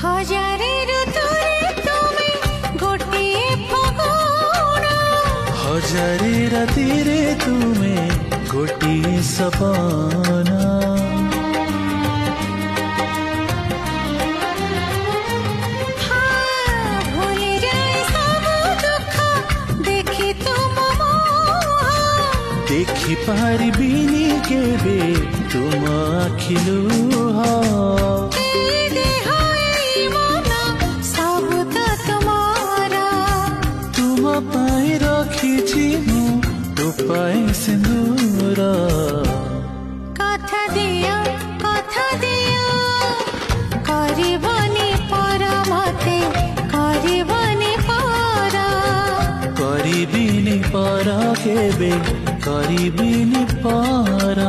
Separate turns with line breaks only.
हजारे ऋतुरे तुमे गोटिए फगुण
हजारे रातिरे तुमे गोटिए सपना देखि पारिबिनी केबे तुम आखिलुह तुम पाई रखिछि मु टोपाए सिंदूर
कथा दिया करबनी पर मते करबनी पर
करिबिनी पर केबे करिबिनी पर